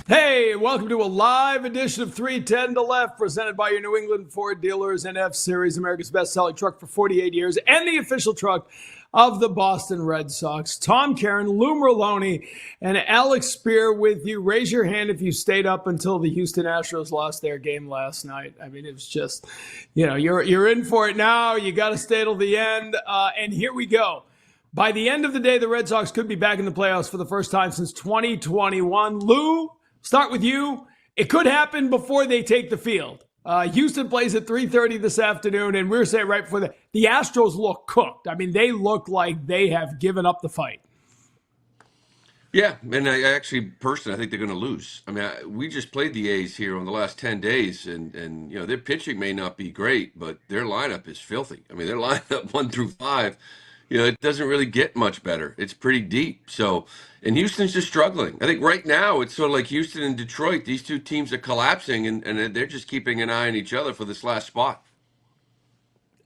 Hey, welcome to a live edition of 310 to Left, presented by your New England Ford dealers and F-Series, America's best-selling truck for 48 years, and the official truck of the Boston Red Sox. Tom Caron, Lou Merloni, and Alex Speier with you. Raise your hand if you stayed up until the Houston Astros lost their game last night. I mean, it was just, you're in for it now. You got to stay till the end, and here we go. By the end of the day, the Red Sox could be back in the playoffs for the first time since 2021. Lou, start with you. It could happen before they take the field. Houston plays at 3:30 this afternoon, and we're saying right before the Astros look cooked. I mean, they look like they have given up the fight. Yeah, and I actually, personally, I think they're going to lose. I mean, we just played the A's here on the last 10 days, and their pitching may not be great, but their lineup is filthy. I mean, their lineup 1 through 5, it doesn't really get much better. It's pretty deep. So, and Houston's just struggling. I think right now it's sort of like Houston and Detroit. These two teams are collapsing, and they're just keeping an eye on each other for this last spot.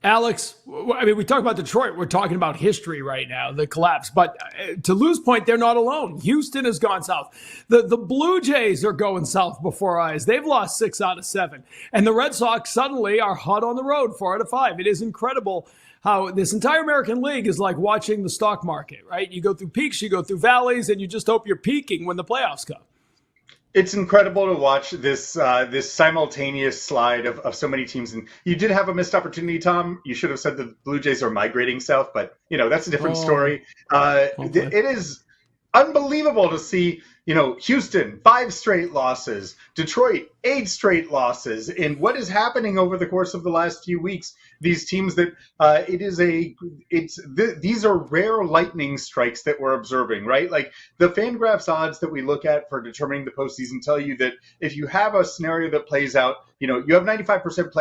Alex, I mean, we talk about Detroit. We're talking about history right now, the collapse. But to Lou's point, they're not alone. Houston has gone south. The Blue Jays are going south before our eyes. They've lost 6 out of 7. And the Red Sox suddenly are hot on the road 4 out of 5. It is incredible how this entire American League is like watching the stock market, right? You go through peaks, you go through valleys, and you just hope you're peaking when the playoffs come. It's incredible to watch this this simultaneous slide of so many teams. And you did have a missed opportunity, Tom. You should have said the Blue Jays are migrating south, but that's a different story. Okay. It is unbelievable to see, Houston, 5 straight losses, Detroit, 8 straight losses. And what is happening over the course of the last few weeks, these teams that these are rare lightning strikes that we're observing, right? Like the Fangraphs odds that we look at for determining the postseason tell you that if you have a scenario that plays out, you have 95%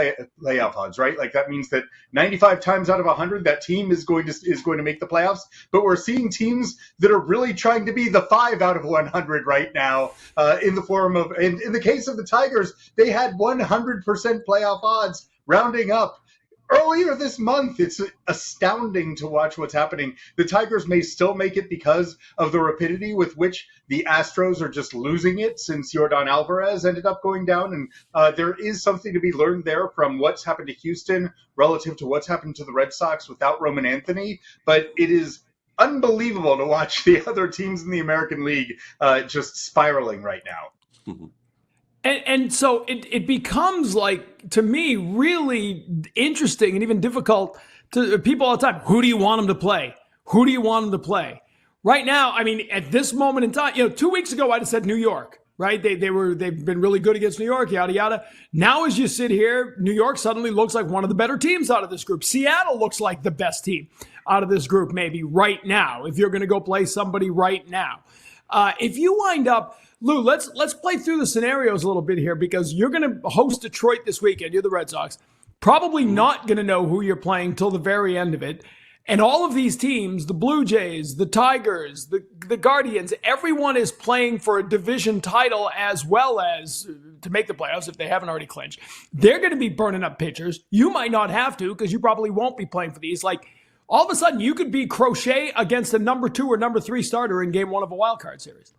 playoff odds, right? Like that means that 95 times out of 100, that team is going to make the playoffs. But we're seeing teams that are really trying to be the 5 out of 100 right now, in the form of, and in the case of the Tigers, they had 100% playoff odds rounding up. Earlier this month, it's astounding to watch what's happening. The Tigers may still make it because of the rapidity with which the Astros are just losing it since Yordan Alvarez ended up going down. And there is something to be learned there from what's happened to Houston relative to what's happened to the Red Sox without Roman Anthony. But it is unbelievable to watch the other teams in the American League just spiraling right now. Mm-hmm. And so it becomes like, to me, really interesting and even difficult to people all the time. Who do you want them to play? Who do you want them to play? Right now, I mean, at this moment in time, 2 weeks ago, I'd have said New York, right? They've been really good against New York, yada, yada. Now, as you sit here, New York suddenly looks like one of the better teams out of this group. Seattle looks like the best team out of this group, maybe right now, if you're going to go play somebody right now. If you wind up, Lou, let's play through the scenarios a little bit here, because you're going to host Detroit this weekend. You're the Red Sox. Probably not going to know who you're playing till the very end of it. And all of these teams, the Blue Jays, the Tigers, the Guardians, everyone is playing for a division title as well as to make the playoffs if they haven't already clinched. They're going to be burning up pitchers. You might not have to, because you probably won't be playing for these. Like, all of a sudden, you could be Crochet against a number 2 or number 3 starter in game 1 of a wild card series.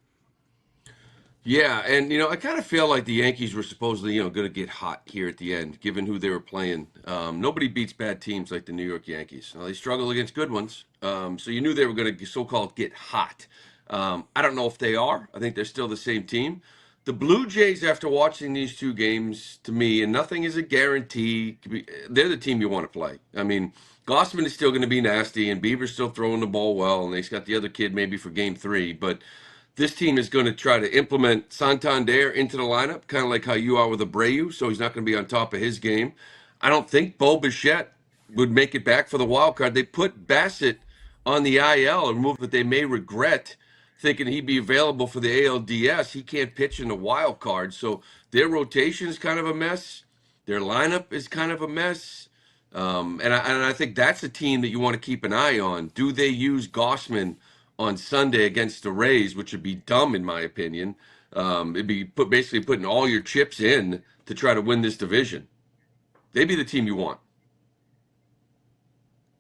Yeah, and I kind of feel like the Yankees were supposedly going to get hot here at the end, given who they were playing. Nobody beats bad teams like the New York Yankees. They struggle against good ones, so you knew they were going to so-called get hot. I don't know if they are. I think they're still the same team. The Blue Jays, after watching these 2 games, to me, and nothing is a guarantee, they're the team you want to play. I mean, Gossman is still going to be nasty, and Bieber's still throwing the ball well, and they've got the other kid maybe for game 3, but this team is going to try to implement Santander into the lineup, kind of like how you are with Abreu, so he's not going to be on top of his game. I don't think Bo Bichette would make it back for the wild card. They put Bassett on the IL, a move that they may regret, thinking he'd be available for the ALDS. He can't pitch in the wild card, so their rotation is kind of a mess. Their lineup is kind of a mess. And I think that's a team that you want to keep an eye on. Do they use Gossman on Sunday against the Rays, which would be dumb in my opinion? It'd be basically putting all your chips in to try to win this division. They'd be the team you want.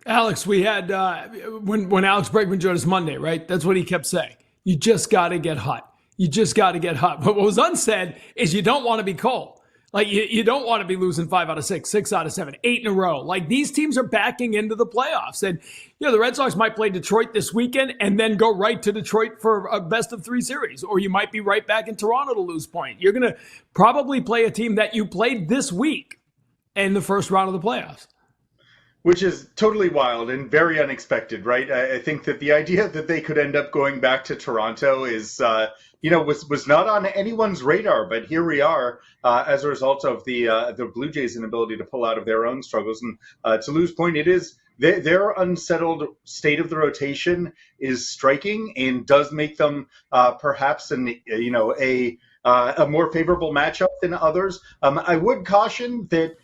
Alex, we had, when Alex Bregman joined us Monday, right? That's what he kept saying. You just got to get hot. You just got to get hot. But what was unsaid is you don't want to be cold. Like, you don't want to be losing 5 out of 6, 6 out of 7, 8 in a row. Like, these teams are backing into the playoffs. And, the Red Sox might play Detroit this weekend and then go right to Detroit for a best of 3 series. Or you might be right back in Toronto to lose point. You're going to probably play a team that you played this week in the first round of the playoffs. Which is totally wild and very unexpected, right? I think that the idea that they could end up going back to Toronto is, was not on anyone's radar. But here we are as a result of the Blue Jays' inability to pull out of their own struggles. And to lose point, it is their unsettled state of the rotation is striking and does make them perhaps a more favorable matchup than others. I would caution that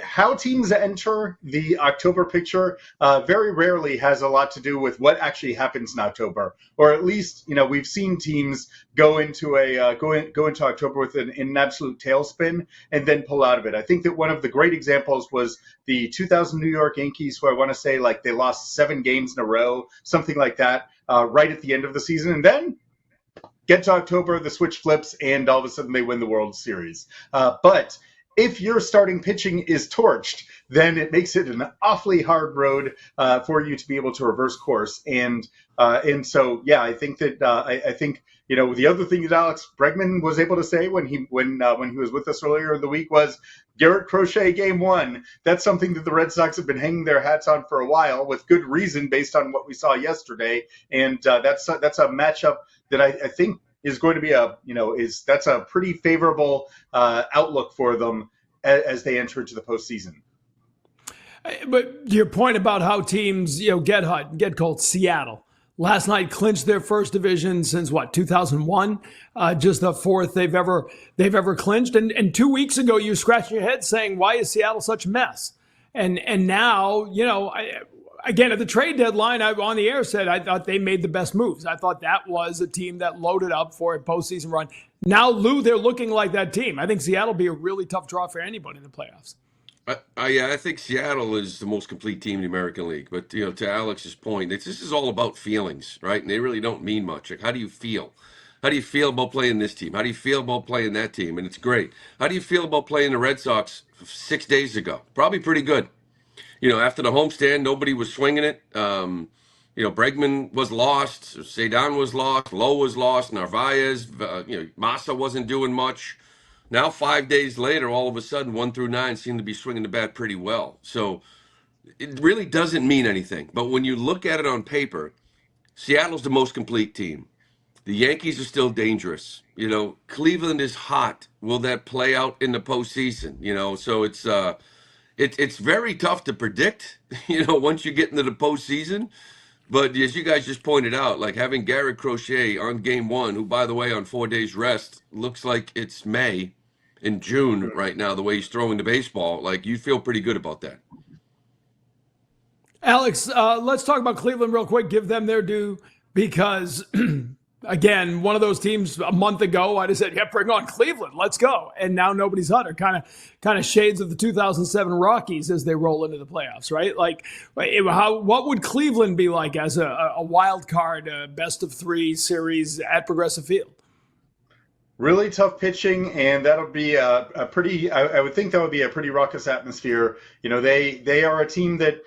how teams enter the October picture very rarely has a lot to do with what actually happens in October, or at least we've seen teams go into October with an absolute tailspin and then pull out of it. I think that one of the great examples was the 2000 New York Yankees, who I want to say like they lost 7 games in a row, something like that, right at the end of the season, and then get to October, the switch flips, and all of a sudden they win the World Series. But if your starting pitching is torched, then it makes it an awfully hard road for you to be able to reverse course. And so, yeah, I think that I think the other thing that Alex Bregman was able to say when he was with us earlier in the week was Garrett Crochet game 1. That's something that the Red Sox have been hanging their hats on for a while, with good reason based on what we saw yesterday. And that's a matchup that I think is going to be that's a pretty favorable outlook for them as they enter into the postseason. But your point about how teams get hot, get cold. Seattle last night clinched their first division since 2001, just the 4th they've ever clinched. And 2 weeks ago you scratched your head saying, why is Seattle such a mess? And now again, at the trade deadline, I on the air said I thought they made the best moves. I thought that was a team that loaded up for a postseason run. Now, Lou, they're looking like that team. I think Seattle will be a really tough draw for anybody in the playoffs. I think Seattle is the most complete team in the American League. But to Alex's point, this is all about feelings, right? And they really don't mean much. Like, how do you feel? How do you feel about playing this team? How do you feel about playing that team? And it's great. How do you feel about playing the Red Sox 6 days ago? Probably pretty good. After the homestand, nobody was swinging it. Bregman was lost. Ceddanne was lost. Lowe was lost. Narvaez, Massa wasn't doing much. Now, 5 days later, all of a sudden, 1 through 9 seem to be swinging the bat pretty well. So it really doesn't mean anything. But when you look at it on paper, Seattle's the most complete team. The Yankees are still dangerous. Cleveland is hot. Will that play out in the postseason? So it's very tough to predict, once you get into the postseason. But as you guys just pointed out, like having Garrett Crochet on game 1, who, by the way, on 4 days rest, looks like it's May in June right now, the way he's throwing the baseball, like you feel pretty good about that. Alex, let's talk about Cleveland real quick. Give them their due because, again, one of those teams a month ago, I just said, yeah, bring on Cleveland. Let's go. And now nobody's hotter. Kind of shades of the 2007 Rockies as they roll into the playoffs, right? Like, what would Cleveland be like as a wild card, best of 3 series at Progressive Field? Really tough pitching, and that'll be a pretty. I would think that would be a pretty raucous atmosphere. They are a team that.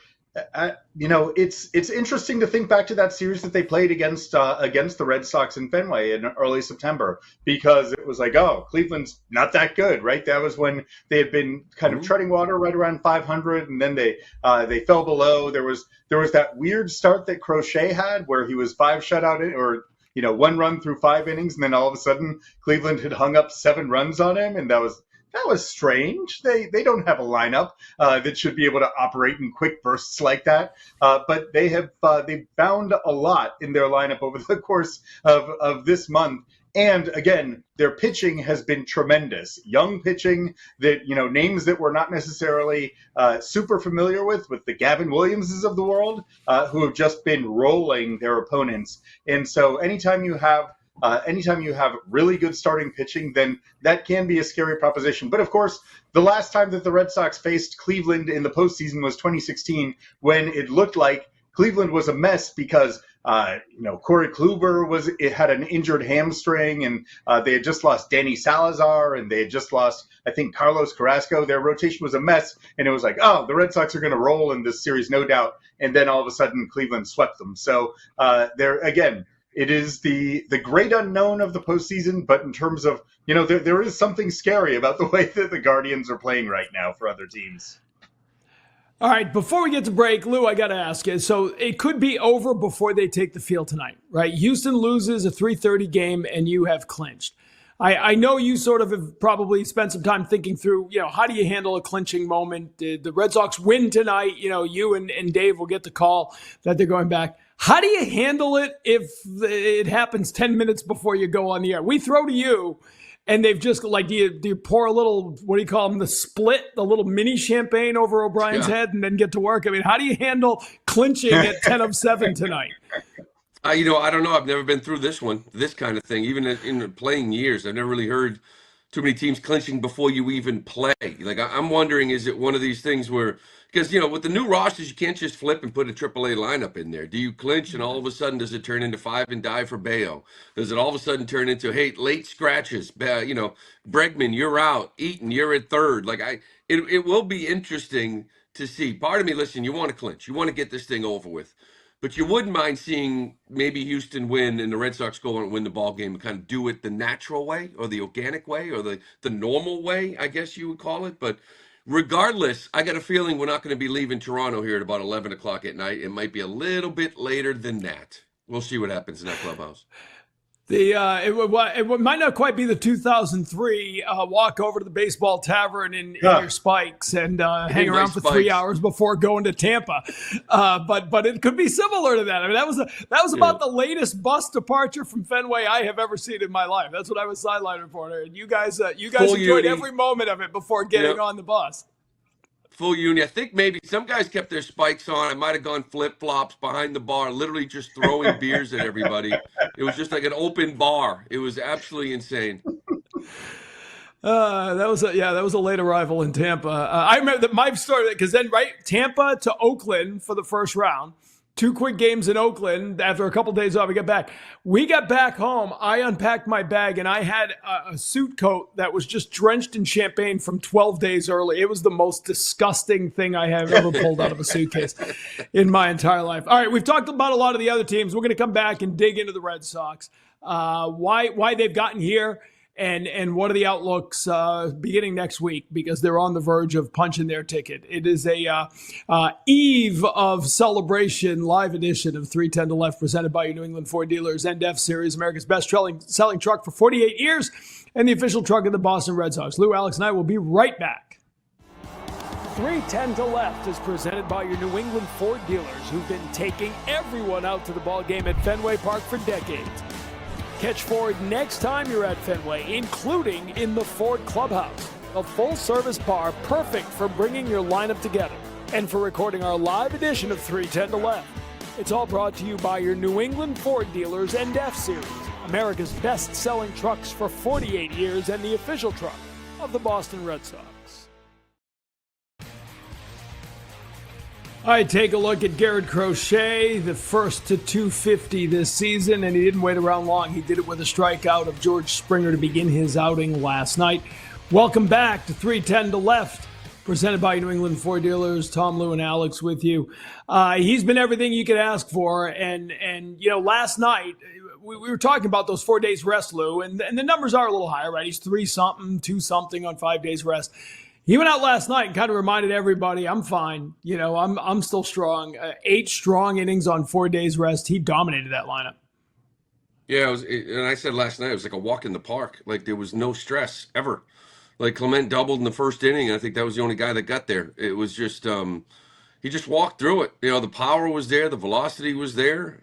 It's interesting to think back to that series that they played against the Red Sox in Fenway in early September, because it was like, oh, Cleveland's not that good, right? That was when they had been kind of treading water right around 500, and then they fell below. There was that weird start that Crochet had where he was 5 shutout or 1 run through 5 innings, and then all of a sudden Cleveland had hung up 7 runs on him, and that was strange. They don't have a lineup that should be able to operate in quick bursts like that. But they've found a lot in their lineup over the course of this month. And again, their pitching has been tremendous. Young pitching that, names that we're not necessarily super familiar with the Gavin Williamses of the world, who have just been rolling their opponents. And so anytime you have really good starting pitching, then that can be a scary proposition. But of course, the last time that the Red Sox faced Cleveland in the postseason was 2016, when it looked like Cleveland was a mess because Corey Kluber had an injured hamstring, and they had just lost Danny Salazar, and they had just lost, I think, Carlos Carrasco. Their rotation was a mess, and it was like, oh, the Red Sox are going to roll in this series, no doubt. And then all of a sudden, Cleveland swept them. So there again, it is the great unknown of the postseason. But in terms of, there is something scary about the way that the Guardians are playing right now for other teams. All right, before we get to break, Lou, I got to ask you. So it could be over before they take the field tonight, right? Houston loses a 3:30 game, and you have clinched. I know you sort of have probably spent some time thinking through, how do you handle a clinching moment? The Red Sox win tonight. You and Dave will get the call that they're going back. How do you handle it if it happens 10 minutes before you go on the air? We throw to you. And they've just do you pour a little, what do you call them, the little mini champagne over O'Brien's head and then get to work? I mean, how do you handle clinching at 10 of 7 tonight? I don't know. I've never been through this kind of thing. Even in playing years, I've never really heard too many teams clinching before you even play. Like, I'm wondering, is it one of these things where, because, with the new rosters, you can't just flip and put a AAA lineup in there. Do you clinch and all of a sudden does it turn into 5 and die for Bello? Does it all of a sudden turn into, hey, late scratches? Bregman, you're out. Eaton, you're at third. It will be interesting to see. Part of me, listen, you want to clinch. You want to get this thing over with. But you wouldn't mind seeing maybe Houston win and the Red Sox go on and win the ball game and kind of do it the natural way or the organic way or the normal way, I guess you would call it. But regardless, I got a feeling we're not going to be leaving Toronto here at about 11 o'clock at night. It might be a little bit later than that. We'll see what happens in that clubhouse. It might not quite be the 2003 walk over to the baseball tavern in your spikes and hang around for 3 hours before going to Tampa, but it could be similar to that. I mean, that was about the latest bus departure from Fenway I have ever seen in my life. That's what I was sideline reporter, and you guys enjoyed every moment of it before getting on the bus. Full uni. I think maybe some guys kept their spikes on. I might have gone flip-flops behind the bar, literally just throwing beers at everybody. It was just like an open bar. It was absolutely insane. That was a late arrival in Tampa. I remember my story, because then, Tampa to Oakland for the first round. 2 quick games in Oakland. After a couple of days off, we got back. We got back home. I unpacked my bag, and I had a suit coat that was just drenched in champagne from 12 days early. It was the most disgusting thing I have ever pulled out of a suitcase in my entire life. All right, we've talked about a lot of the other teams. We're going to come back and dig into the Red Sox, why they've gotten here, and what are the outlooks beginning next week, because they're on the verge of punching their ticket. It is a eve of celebration live edition of 310 to Left, presented by your New England Ford Dealers NDF Series, America's best-selling truck for 48 years, and the official truck of the Boston Red Sox. Lou, Alex, and I will be right back. 310 to Left is presented by your New England Ford Dealers, who've been taking everyone out to the ball game at Fenway Park for decades. Catch Ford next time you're at Fenway, including in the Ford Clubhouse, a full-service bar perfect for bringing your lineup together and for recording our live edition of 310 to Left. It's all brought to you by your New England Ford Dealers NDF Series, America's best-selling trucks for 48 years and the official truck of the Boston Red Sox. All right, take a look at Garrett Crochet, the first to 250 this season, and he didn't wait around long. He did it with a strikeout of George Springer to begin his outing last night. Welcome back to 310 to Left, presented by New England Ford Dealers. Tom, Lou, and Alex with you. He's been everything you could ask for, and last night we were talking about those 4 days rest, Lou, and the numbers are a little higher, right? He's 3-something, 2-something on 5 days rest. He went out last night and kind of reminded everybody, I'm fine. I'm still strong. 8 strong innings on 4 days rest. He dominated that lineup. Yeah, and I said last night, it was like a walk in the park. Like, there was no stress ever. Like, Clement doubled in the first inning, and I think that was the only guy that got there. It was just, he just walked through it. The power was there. The velocity was there.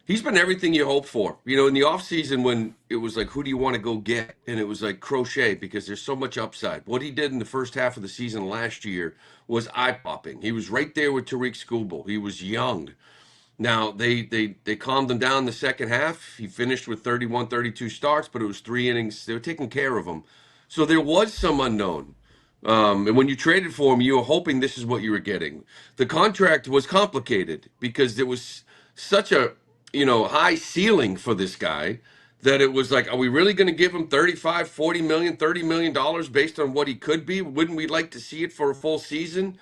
He's been everything you hope for. In the offseason, when it was like, who do you want to go get? And it was like Crochet, because there's so much upside. What he did in the first half of the season last year was eye-popping. He was right there with Tariq Skubal. He was young. Now, they calmed him down the second half. He finished with 31, 32 starts, but it was 3 innings. They were taking care of him. So there was some unknown. And when you traded for him, you were hoping this is what you were getting. The contract was complicated because there was such a, high ceiling for this guy that it was like, are we really going to give him 35, 40 million, $30 million based on what he could be? Wouldn't we like to see it for a full season?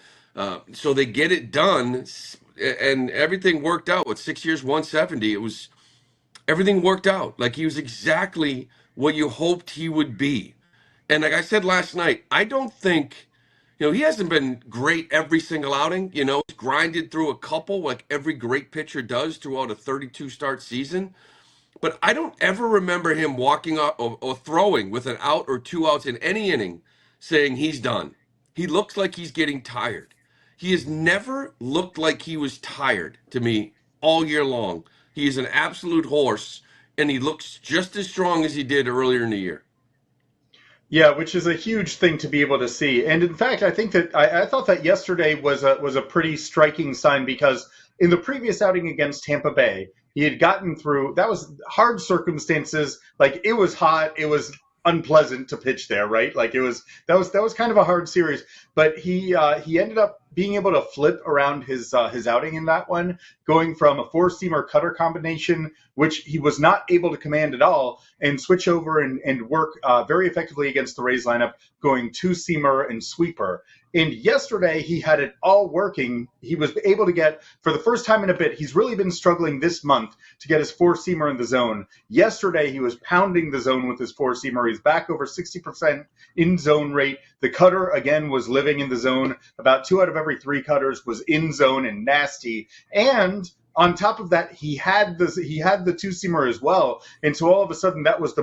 So they get it done, and everything worked out. With 6 years, 170, everything worked out. Like, he was exactly what you hoped he would be. And like I said last night, I don't think, he hasn't been great every single outing. He's grinded through a couple like every great pitcher does throughout a 32 start season. But I don't ever remember him walking up or throwing with an out or two outs in any inning saying he's done. He looks like he's getting tired. He has never looked like he was tired to me all year long. He is an absolute horse, and he looks just as strong as he did earlier in the year. Yeah, which is a huge thing to be able to see. And in fact, I think that I thought that yesterday was a pretty striking sign, because in the previous outing against Tampa Bay, he had gotten through, that was hard circumstances. Like, it was hot, it was unpleasant to pitch there, right? Like, that was kind of a hard series, but he ended up being able to flip around his outing in that one, going from a four-seamer cutter combination, which he was not able to command at all, and switch over and work very effectively against the Rays lineup, going two-seamer and sweeper. And yesterday, he had it all working. He was able to get, for the first time in a bit, he's really been struggling this month to get his four-seamer in the zone. Yesterday, he was pounding the zone with his four-seamer. He's back over 60% in zone rate. The cutter, again, was living in the zone. About 2 out of every 3 cutters was in zone and nasty. And on top of that, he had the two-seamer as well. And so all of a sudden, that was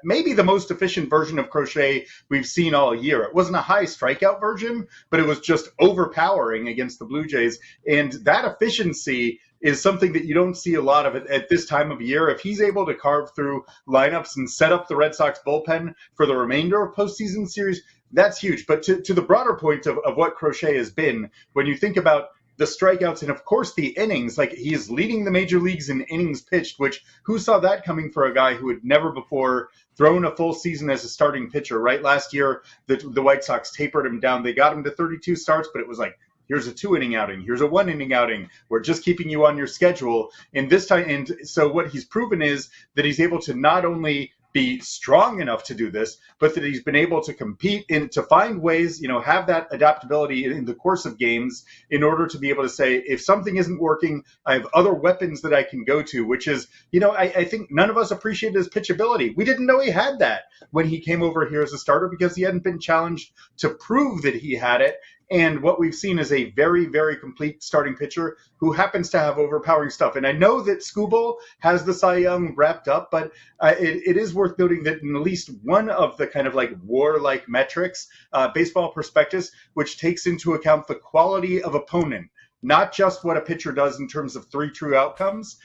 maybe the most efficient version of Crochet we've seen all year. It wasn't a high strikeout version, but it was just overpowering against the Blue Jays. And that efficiency is something that you don't see a lot of at this time of year. If he's able to carve through lineups and set up the Red Sox bullpen for the remainder of postseason series, that's huge. But to the broader point of what Crochet has been, when you think about the strikeouts and, of course, the innings, like, he is leading the major leagues in innings pitched, which who saw that coming for a guy who had never before thrown a full season as a starting pitcher, right? Last year, the White Sox tapered him down. They got him to 32 starts, but it was like, here's a 2-inning outing. Here's a 1-inning outing. We're just keeping you on your schedule. And this time, and so what he's proven is that he's able to not only be strong enough to do this, but that he's been able to compete and to find ways, have that adaptability in the course of games in order to be able to say, if something isn't working, I have other weapons that I can go to, which is, I think none of us appreciated his pitchability. We didn't know he had that when he came over here as a starter, because he hadn't been challenged to prove that he had it. And what we've seen is a very, very complete starting pitcher who happens to have overpowering stuff. And I know that Skubal has the Cy Young wrapped up, but it is worth noting that in at least one of the kind of like war-like metrics, baseball prospectus, which takes into account the quality of opponent, not just what a pitcher does in terms of 3 true outcomes,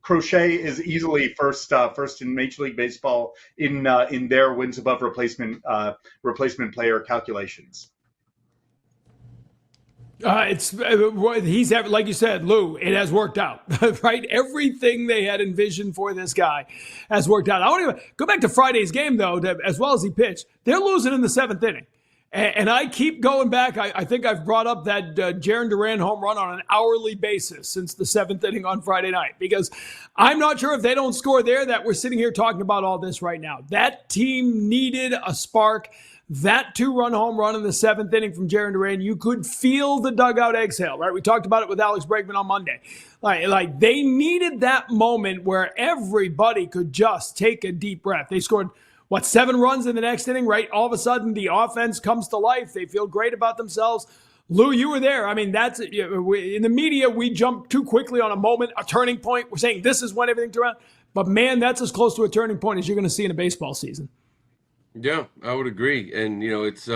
Crochet is easily first in Major League Baseball in their wins above replacement player calculations. He's like you said, Lou, it has worked out, right? Everything they had envisioned for this guy has worked out. I want to go back to Friday's game, though, as well as he pitched. They're losing in the 7th inning. And I keep going back. I think I've brought up that Jarren Duran home run on an hourly basis since the 7th inning on Friday night, because I'm not sure if they don't score there that we're sitting here talking about all this right now. That team needed a spark. That 2-run home run in the 7th inning from Jarren Duran, you could feel the dugout exhale, right? We talked about it with Alex Bregman on Monday. Like they needed that moment where everybody could just take a deep breath. They scored, 7 runs in the next inning, right? All of a sudden, the offense comes to life. They feel great about themselves. Lou, you were there. I mean, that's in the media, we jump too quickly on a moment, a turning point. We're saying this is when everything turned around. But, man, that's as close to a turning point as you're going to see in a baseball season. Yeah, I would agree. And, it's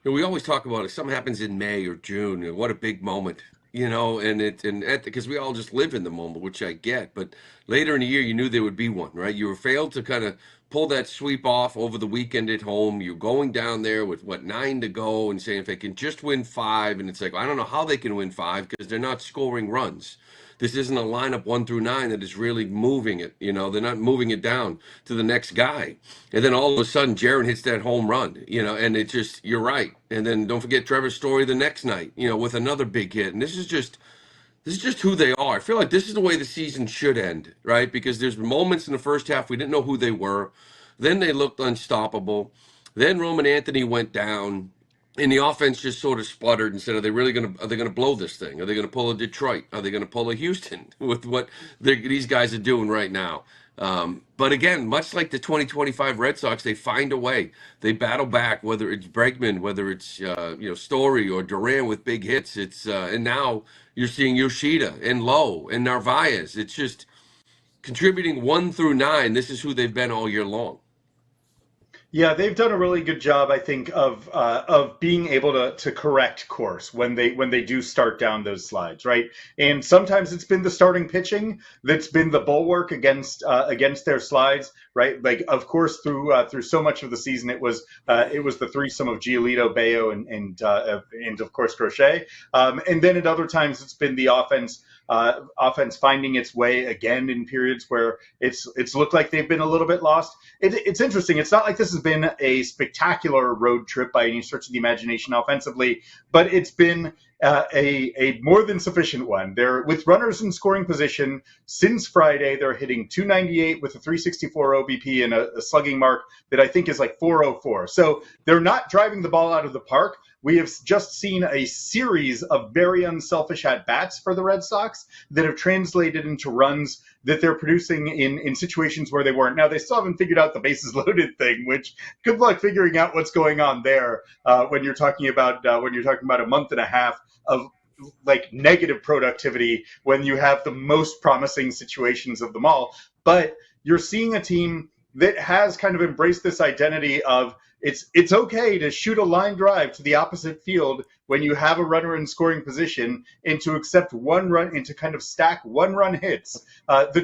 we always talk about if something happens in May or June, what a big moment, because we all just live in the moment, which I get. But later in the year, you knew there would be one, right? You were failed to kind of pull that sweep off over the weekend at home. You're going down there with 9 to go and saying if they can just win 5, and it's like, I don't know how they can win 5 because they're not scoring runs. This isn't a lineup 1 through 9 that is really moving it. They're not moving it down to the next guy. And then all of a sudden, Jarren hits that home run, and it just, you're right. And then don't forget Trevor's Story the next night, with another big hit. And this This is just who they are. I feel like this is the way the season should end, right? Because there's moments in the first half we didn't know who they were. Then they looked unstoppable. Then Roman Anthony went down, and the offense just sort of sputtered and said, "Are they really going to? Are they going to blow this thing? Are they going to pull a Detroit? Are they going to pull a Houston with what these guys are doing right now?" But again, much like the 2025 Red Sox, they find a way. They battle back, whether it's Bregman, whether it's Story or Duran with big hits. It's and now you're seeing Yoshida and Lowe and Narvaez. It's just contributing 1 through 9. This is who they've been all year long. Yeah, they've done a really good job, I think, of being able to correct course when they do start down those slides, right? And sometimes it's been the starting pitching that's been the bulwark against their slides, right? Like, of course, through so much of the season, it was the threesome of Giolito, Bello, and of course Crochet, and then at other times it's been the offense finding its way again in periods where it's looked like they've been a little bit lost. It's interesting. It's not like this has been a spectacular road trip by any stretch of the imagination offensively, but it's been a more than sufficient one. They're with runners in scoring position since Friday. They're hitting 298 with a 364 OBP and a slugging mark that I think is like 404. So they're not driving the ball out of the park. We have just seen a series of very unselfish at-bats for the Red Sox that have translated into runs that they're producing in situations where they weren't. Now, they still haven't figured out the bases loaded thing, which good luck figuring out what's going on there when you're talking about a month and a half of like negative productivity when you have the most promising situations of them all. But you're seeing a team that has kind of embraced this identity of it's okay to shoot a line drive to the opposite field when you have a runner in scoring position and to accept one run and to kind of stack one-run hits. The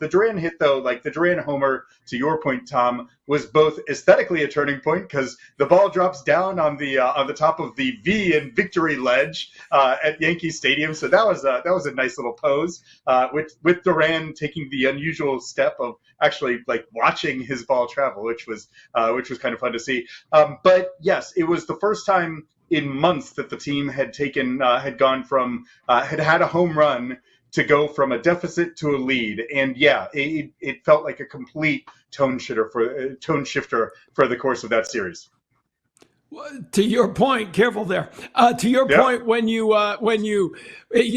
Duran hit, though, like the Duran homer, to your point, Tom, was both aesthetically a turning point because the ball drops down on the top of the V in victory ledge at Yankee Stadium. So that was a nice little pose with Duran taking the unusual step of actually like watching his ball travel, which was kind of fun to see. But yes, it was the first time in months that the team had had a home run to go from a deficit to a lead. And yeah, it felt like a complete tone shifter for the course of that series. To your point, careful there. To your point, when you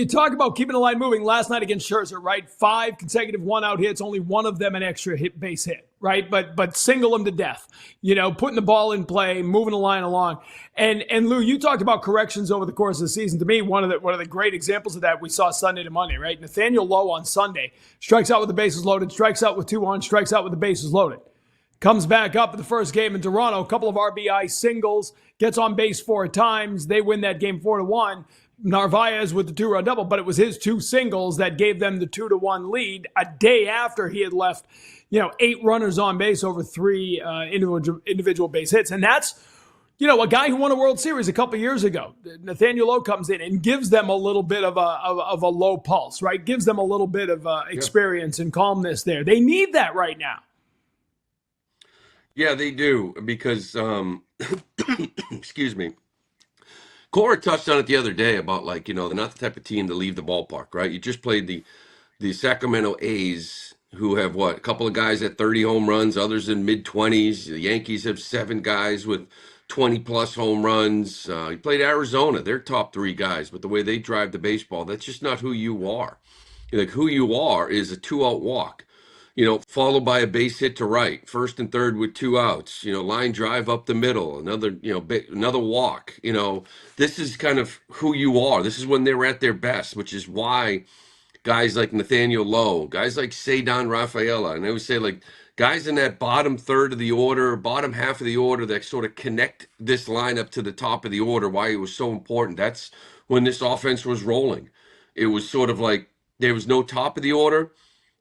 talk about keeping the line moving, last night against Scherzer, right? 5 consecutive one-out hits, only one of them an extra base hit, right? But single them to death. Putting the ball in play, moving the line along. And Lou, you talked about corrections over the course of the season. To me, one of the great examples of that we saw Sunday to Monday, right? Nathaniel Lowe on Sunday strikes out with the bases loaded, strikes out with 2-1, strikes out with the bases loaded. Comes back up in the first game in Toronto, a couple of RBI singles, gets on base 4 times. They win that game 4-1. Narvaez with the 2-run double, but it was his 2 singles that gave them the 2-1 lead a day after he had left, 8 runners on base over 3 individual base hits. And that's, a guy who won a World Series a couple years ago. Nathaniel Lowe comes in and gives them a little bit of a low pulse, right? Gives them a little bit of experience and calmness there. They need that right now. Yeah, they do, because, excuse me, Cora touched on it the other day about, like, they're not the type of team to leave the ballpark, right? You just played the Sacramento A's, who have, a couple of guys at 30 home runs, others in mid-20s. The Yankees have 7 guys with 20-plus home runs. You played Arizona, their top 3 guys, but the way they drive the baseball, that's just not who you are. Like, who you are is a 2-out walk. Followed by a base hit to right, first and third with 2 outs, line drive up the middle, another walk. This is kind of who you are. This is when they were at their best, which is why guys like Nathaniel Lowe, guys like Ceddanne, Rafaela, and I always say, like, guys in that bottom third of the order, bottom half of the order that sort of connect this lineup to the top of the order, why it was so important. That's when this offense was rolling. It was sort of like there was no top of the order,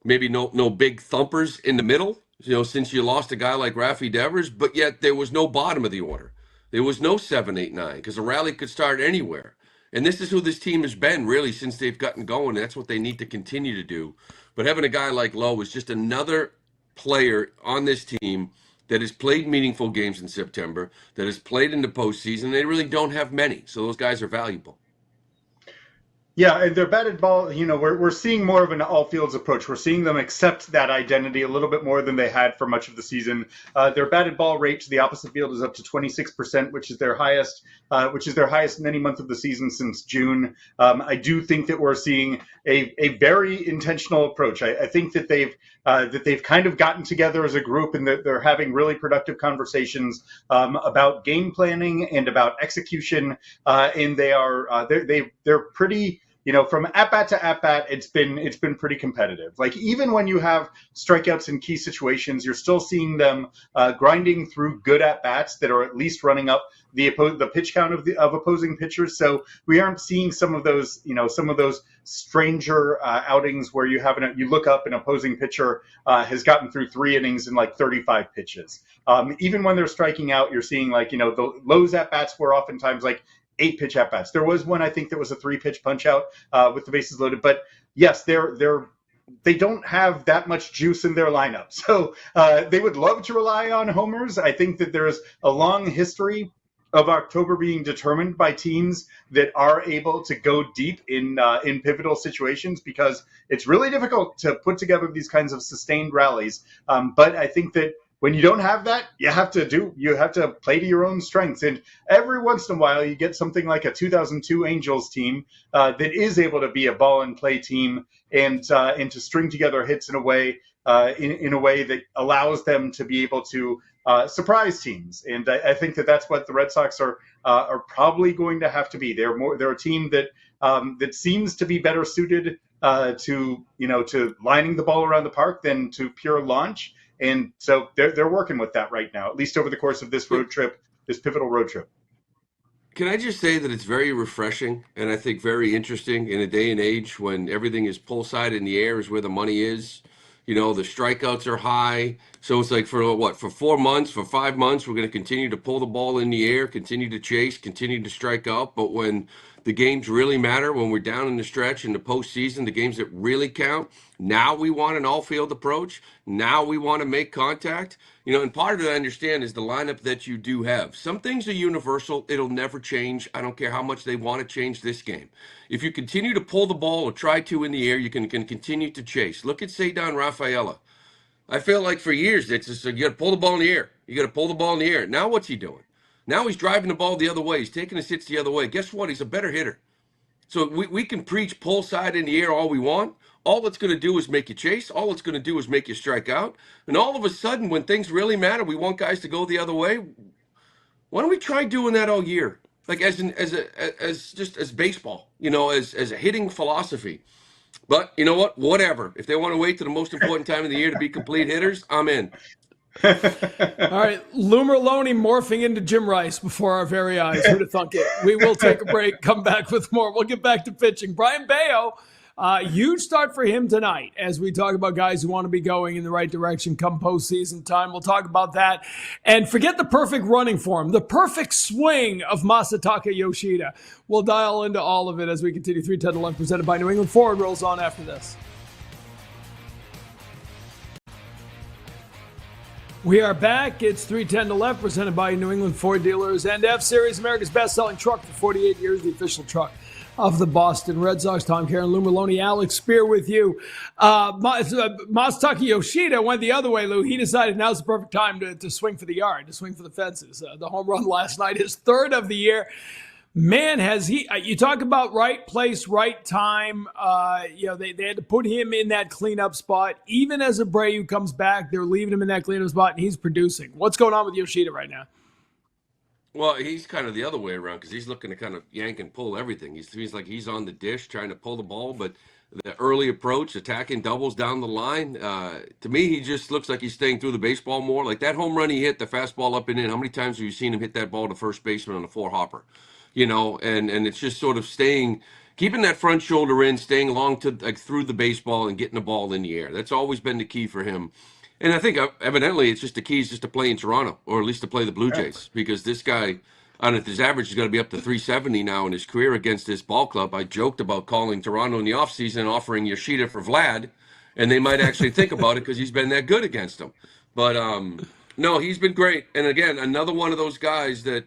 maybe no big thumpers in the middle, since you lost a guy like Rafi Devers, but yet there was no bottom of the order. There was no 7, 8, 9, because a rally could start anywhere. And this is who this team has been, really, since they've gotten going. That's what they need to continue to do. But having a guy like Lowe is just another player on this team that has played meaningful games in September, that has played in the postseason. They really don't have many, so those guys are valuable. Yeah, and their batted ball, we're seeing more of an all fields approach. We're seeing them accept that identity a little bit more than they had for much of the season. Their batted ball rate to the opposite field is up to 26%, which is their highest in any month of the season since June. I do think that we're seeing a very intentional approach. I think that they've kind of gotten together as a group and that they're having really productive conversations about game planning and about execution. And they're pretty, from at bat to at bat, it's been pretty competitive. Like even when you have strikeouts in key situations, you're still seeing them grinding through good at bats that are at least running up the pitch count of opposing pitchers. So we aren't seeing some of those stranger outings where you look up an opposing pitcher has gotten through 3 innings in like 35 pitches. Even when they're striking out, you're seeing the lows at bats were oftentimes like 8 pitch at bats. There was one, I think, that was a 3 pitch punch out with the bases loaded. But yes, they don't have that much juice in their lineup. So they would love to rely on homers. I think that there's a long history of October being determined by teams that are able to go deep in pivotal situations, because it's really difficult to put together these kinds of sustained rallies. But I think that when you don't have that, you have to play to your own strengths. And every once in a while, you get something like a 2002 Angels team that is able to be a ball and play team and to string together hits in a way that allows them to be able to surprise teams. And I think that that's what the Red Sox are probably going to have to be. They're a team that seems to be better suited to lining the ball around the park than to pure launch. And so they're working with that right now, at least over the course of this pivotal road trip. Can I just say that it's very refreshing and I think very interesting in a day and age when everything is pull side in the air is where the money is. The strikeouts are high. So it's like for 4 months, for 5 months, we're going to continue to pull the ball in the air, continue to chase, continue to strike out. But when the games really matter, when we're down in the stretch in the postseason, the games that really count, now we want an all-field approach. Now we want to make contact. And part of it I understand is the lineup that you do have. Some things are universal. It'll never change. I don't care how much they want to change this game. If you continue to pull the ball or try to in the air, you can continue to chase. Look at Ceddanne Rafaela. I feel like for years, it's just you got to pull the ball in the air. You got to pull the ball in the air. Now what's he doing? Now he's driving the ball the other way. He's taking his hits the other way. Guess what? He's a better hitter. So we can preach pull side in the air all we want. All it's going to do is make you chase. All it's going to do is make you strike out. And all of a sudden, when things really matter, we want guys to go the other way. Why don't we try doing that all year? Like as baseball, as a hitting philosophy. But you know what? Whatever. If they want to wait to the most important time of the year to be complete hitters, I'm in. All right, Lou Merloni morphing into Jim Rice before our very eyes. Who'd have thunk it? We will take a break, come back with more. We'll get back to pitching. Brayan Bello, huge start for him tonight as we talk about guys who want to be going in the right direction come postseason time. We'll talk about that. And forget the perfect running form, the perfect swing of Masataka Yoshida. We'll dial into all of it as we continue 310 to 11 presented by New England. Forward rolls on after this. We are back. It's 310 to left, presented by New England Ford Dealers and F-Series, America's best-selling truck for 48 years, the official truck of the Boston Red Sox. Tom Caron, Lou Merloni, Alex Speier with you. Masataka Yoshida went the other way, Lou. He decided now's the perfect time to swing for the yard, to swing for the fences. The home run last night, his 3rd of the year. Man, has he, you talk about right place, right time. They had to put him in that cleanup spot. Even as Abreu comes back, they're leaving him in that cleanup spot, and he's producing. What's going on with Yoshida right now? Well, he's kind of the other way around because he's looking to kind of yank and pull everything. He's like he's on the dish trying to pull the ball, but the early approach, attacking doubles down the line, to me, he just looks like he's staying through the baseball more. Like that home run he hit, the fastball up and in, how many times have you seen him hit that ball to first baseman on a 4-hopper? And it's just sort of keeping that front shoulder in, staying long to through the baseball and getting the ball in the air. That's always been the key for him. And I think evidently it's just the key is just to play in Toronto, or at least to play the Blue Jays, because this guy, I don't know if his average is going to be up to 370 now in his career against this ball club. I joked about calling Toronto in the offseason and offering Yoshida for Vlad, and they might actually think about it because he's been that good against them. But no, he's been great. And again, another one of those guys that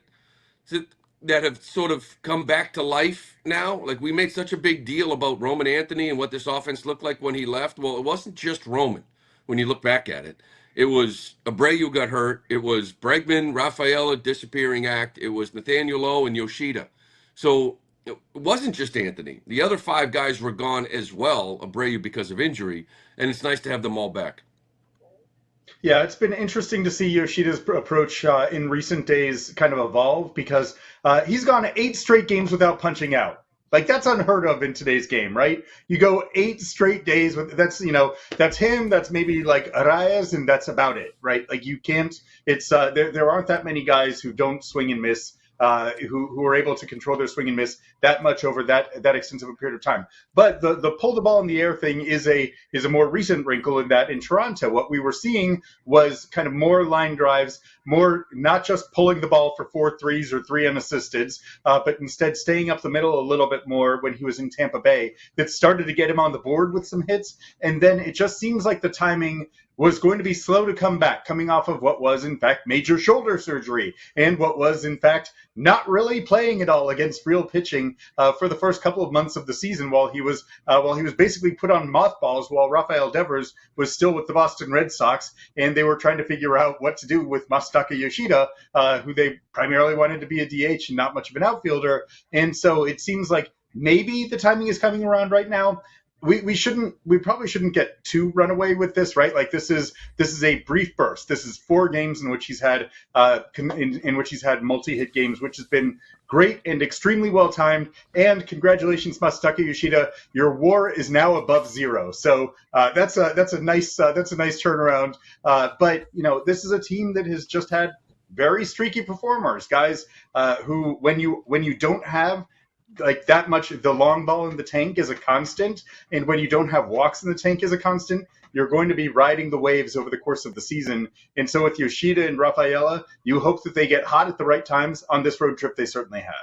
that have sort of come back to life now. Like, we made such a big deal about Roman Anthony and what this offense looked like when he left. Well, it wasn't just Roman when you look back at it. It was Abreu got hurt. It was Bregman, Rafaela disappearing act. It was Nathaniel Lowe and Yoshida. So it wasn't just Anthony. The other 5 guys were gone as well, Abreu because of injury, and it's nice to have them all back. Yeah, it's been interesting to see Yoshida's approach in recent days kind of evolve because he's gone 8 straight games without punching out. Like, that's unheard of in today's game, right? You go 8 straight days with that's him. That's maybe like Arraez, and that's about it, right? Like, you can't. It's there aren't that many guys who don't swing and miss. Who are able to control their swing and miss that much over that extensive a period of time. But the pull the ball in the air thing is a more recent wrinkle in that in Toronto, what we were seeing was kind of more line drives, more not just pulling the ball for 4 threes or 3 unassisteds, but instead staying up the middle a little bit more when he was in Tampa Bay. That started to get him on the board with some hits, and then it just seems like the timing was going to be slow to come back, coming off of what was, in fact, major shoulder surgery, and what was, in fact, not really playing at all against real pitching for the first couple of months of the season while he was basically put on mothballs while Rafael Devers was still with the Boston Red Sox, and they were trying to figure out what to do with Masataka Yoshida, who they primarily wanted to be a DH and not much of an outfielder. And so it seems like maybe the timing is coming around right now. We probably shouldn't get too run away with this, right? Like, this is a brief burst. This is 4 games in which he's had in which he's had multi-hit games, which has been great and extremely well timed. And congratulations, Masataka Yoshida, your WAR is now above 0. So that's a nice turnaround. But this is a team that has just had very streaky performers, guys who when you don't have like that much, the long ball in the tank is a constant, and when you don't have walks in the tank is a constant, you're going to be riding the waves over the course of the season. And so with Yoshida and Rafaela, you hope that they get hot at the right times. On this road trip, they certainly have.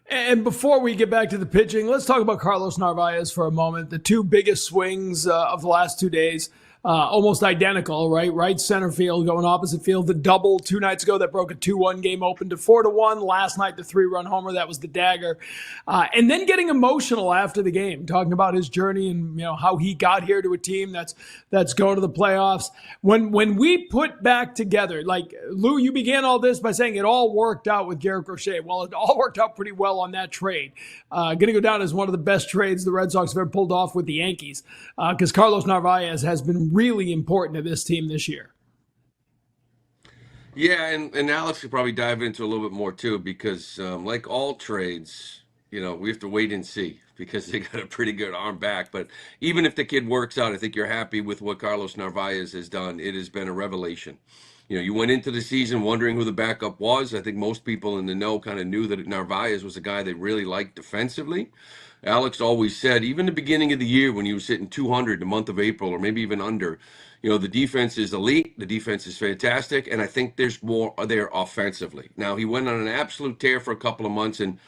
And before we get back to the pitching, let's talk about Carlos Narvaez for a moment. The 2 biggest swings of the last 2 days. Almost identical, right? Right center field going opposite field. The double 2 nights ago that broke a 2-1 game open to 4-1. Last night, the 3-run homer, that was the dagger. And then getting emotional after the game, talking about his journey and how he got here to a team that's going to the playoffs. When we put back together, like, Lou, you began all this by saying it all worked out with Garrett Crochet. Well, it all worked out pretty well on that trade. Going to go down as one of the best trades the Red Sox have ever pulled off with the Yankees, because Carlos Narvaez has been really important to this team this year. Yeah, and Alex could probably dive into a little bit more too, because like all trades, we have to wait and see because they got a pretty good arm back. But even if the kid works out, I think you're happy with what Carlos Narvaez has done. It has been a revelation. You went into the season wondering who the backup was. I think most people in the know kind of knew that Narvaez was a guy they really liked defensively. Alex always said, even the beginning of the year when he was hitting 200 the month of April or maybe even under, the defense is elite. The defense is fantastic. And I think there's more there offensively. Now, he went on an absolute tear for a couple of months and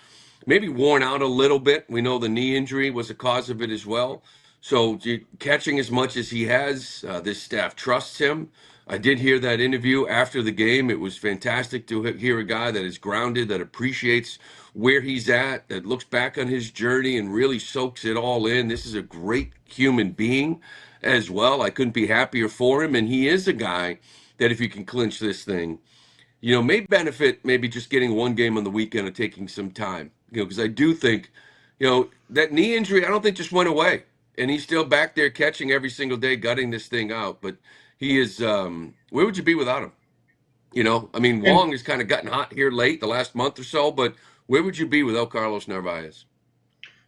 maybe worn out a little bit. We know the knee injury was a cause of it as well. So catching as much as he has, this staff trusts him. I did hear that interview after the game. It was fantastic to hear a guy that is grounded, that appreciates where he's at, that looks back on his journey and really soaks it all in. This is a great human being as well. I couldn't be happier for him. And he is a guy that, if you can clinch this thing, may benefit maybe just getting 1 game on the weekend or taking some time. Because I do think, that knee injury, I don't think just went away. And he's still back there catching every single day, gutting this thing out. But he is, where would you be without him? Wong has kind of gotten hot here late, the last month or so, but where would you be without Carlos Narvaez?